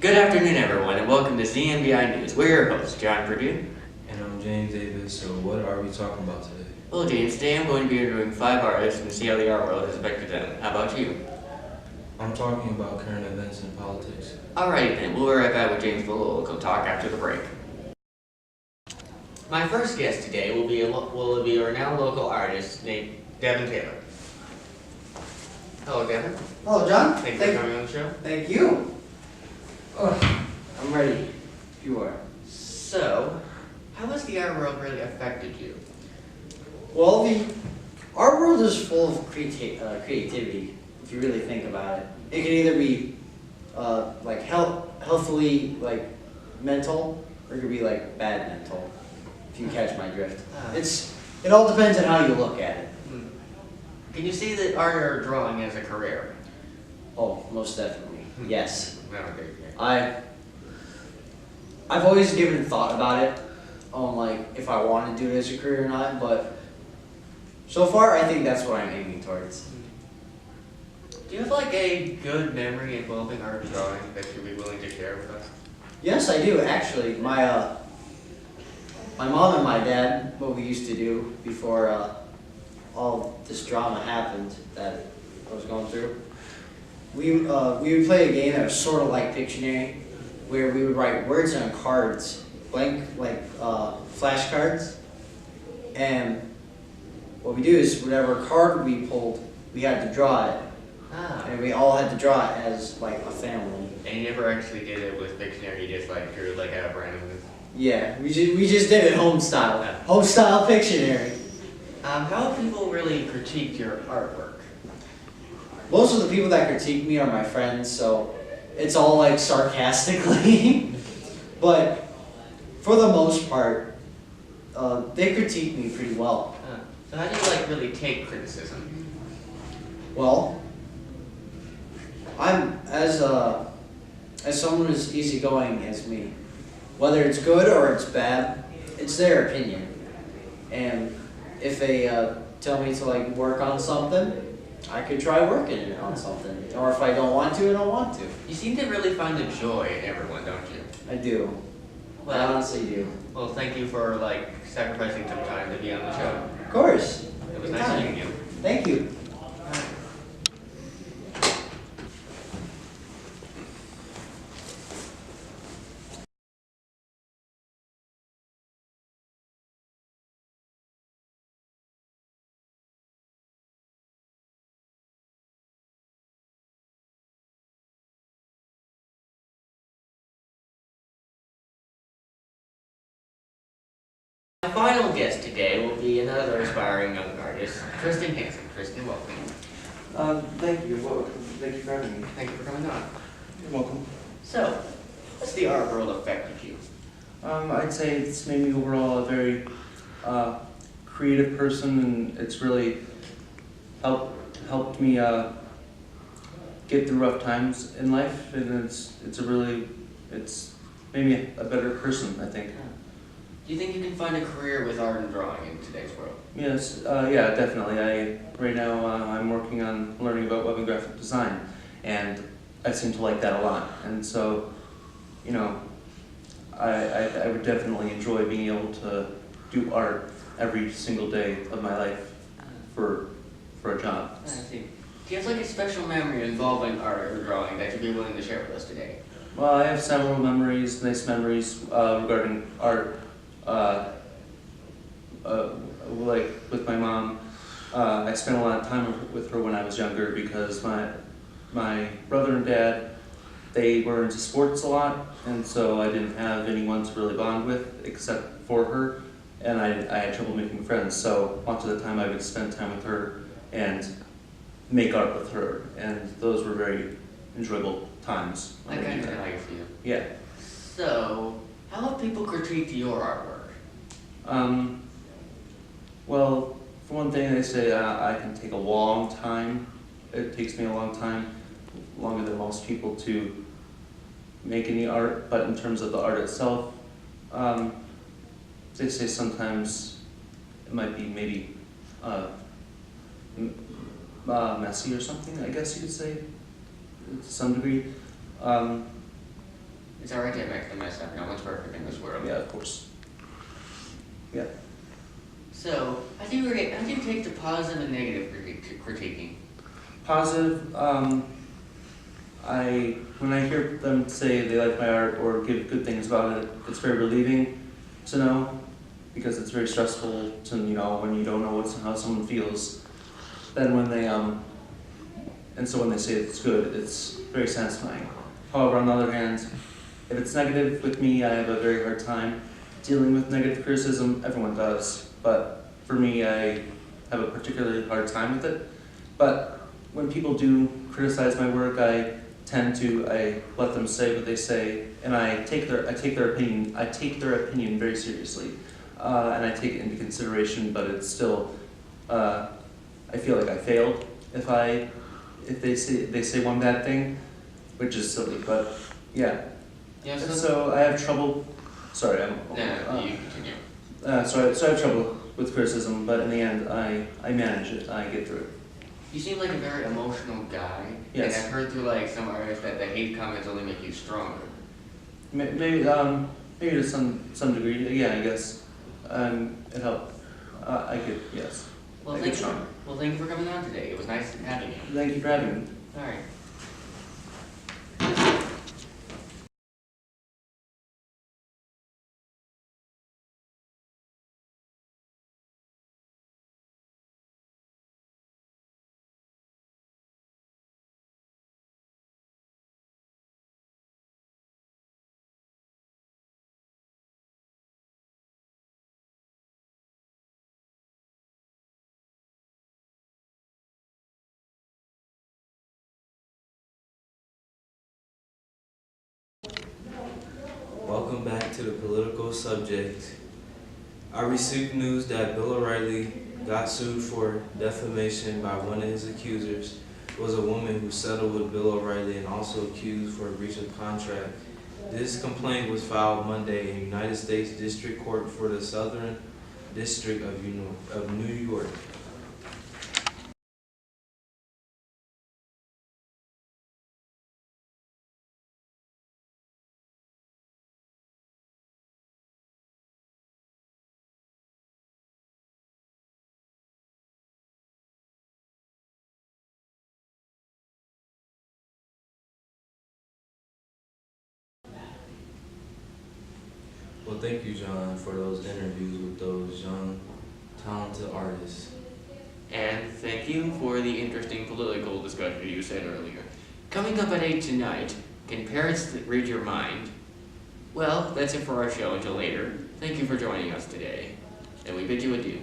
Good afternoon, everyone, and welcome to ZMBI News. We're your hosts, John Purdue. And I'm James Davis, so what are we talking about today? Well, James, today I'm going to be interviewing 5 artists and see how the art world has affected them. How about you? I'm talking about current events in politics. Alright then, we'll be right back with James for a little local talk after the break. My first guest today will be a renowned local artist named Devin Taylor. Hello, Devin. Hello, John. Thank you for coming on the show. Thank you. Oh, I'm ready. If you are. So, how has the art world really affected you? Well, the art world is full of creativity. If you really think about it, it can either be like healthily like mental, or it could be like bad mental. If you catch my drift, it all depends on how you look at it. Can you see the art or drawing as a career? Oh, most definitely. Yes. Okay. I've always given thought about it, on like if I want to do it as a career or not, but so far I think that's what I'm aiming towards. Do you have like a good memory involving art or drawing that you'd be willing to share with us? Yes, I do actually. My mom and my dad, what we used to do before all this drama happened that I was going through, we would play a game that was sort of like Pictionary, where we would write words on cards, blank like flashcards, and what we do is whatever card we pulled, we had to draw it, and we all had to draw it as like a family. And you never actually did it with Pictionary, you just like drew like out of randomness? Yeah, we just did it home style Pictionary. How have people really critiqued your artwork? Most of the people that critique me are my friends, so it's all like sarcastically. But for the most part, they critique me pretty well. So how do you like really take criticism? Well, I'm as someone as easygoing as me. Whether it's good or it's bad, it's their opinion. And if they tell me to like work on something, I could try working on something. Or if I don't want to, I don't want to. You seem to really find the joy in everyone, don't you? I do. Well, I honestly do. Well, thank you for like sacrificing some time to be on the show. Of course. It was Good nice time. meeting you. Thank you. My final guest today will be another aspiring young artist, Tristan Hansen. Tristan, welcome. Thank you. Well, thank you for having me. Thank you for coming on. You're welcome. So, how's the art world affected you? I'd say it's made me overall a very creative person, and it's really helped me get through rough times in life, and it's made me a better person, I think. Do you think you can find a career with art and drawing in today's world? Yes, yeah, definitely. Right now I'm working on learning about web and graphic design, and I seem to like that a lot. And so, you know, I would definitely enjoy being able to do art every single day of my life for a job. I see. Do you have like a special memory involving art or drawing that you'd be willing to share with us today? Well, I have several memories, nice memories regarding art. Like with my mom, I spent a lot of time with her when I was younger because my brother and dad, they were into sports a lot, and so I didn't have anyone to really bond with except for her, and I had trouble making friends. So much of the time I would spend time with her and make art with her, and those were very enjoyable times. I kind of like for you. Yeah. So, how have people critiqued your artwork? Well, for one thing, they say I can take a long time. It takes me a long time, longer than most people, to make any art. But in terms of the art itself, they say sometimes it might be maybe messy or something, I guess you could say, to some degree. It's alright to make the mess up. No one's perfect in this world. Yeah, of course. Yeah. So, how do you take the positive and negative critiquing? Positive, when I hear them say they like my art or give good things about it, it's very relieving to know, because it's very stressful to, when you don't know how someone feels. Then when they, and so when they say it's good, it's very satisfying. However, on the other hand, if it's negative with me, I have a very hard time dealing with negative criticism. Everyone does, but for me, I have a particularly hard time with it. But when people do criticize my work, I let them say what they say, and I take their opinion very seriously, and I take it into consideration. But it's still, I feel like I failed if they say one bad thing, which is silly. But yeah. Yeah. So I have trouble. Sorry, No, you continue. So I have trouble with criticism, but in the end, I manage it. I get through it. You seem like a very emotional guy. Yes. And I've heard through like some artists that the hate comments only make you stronger. Maybe to some degree. Yeah, I guess. It helped. Yes. Well, I thank get you. stronger. Well, thank you for coming on today. It was nice having you. Thank you for having me. All right. Welcome back to the political subject. I received news that Bill O'Reilly got sued for defamation by one of his accusers. It was a woman who settled with Bill O'Reilly and also accused for a breach of contract. This complaint was filed Monday in United States District Court for the Southern District of New York. Well, thank you, John, for those interviews with those young, talented artists. And thank you for the interesting political discussion you said earlier. Coming up at 8 tonight, can parents read your mind? Well, that's it for our show. Until later, thank you for joining us today, and we bid you adieu.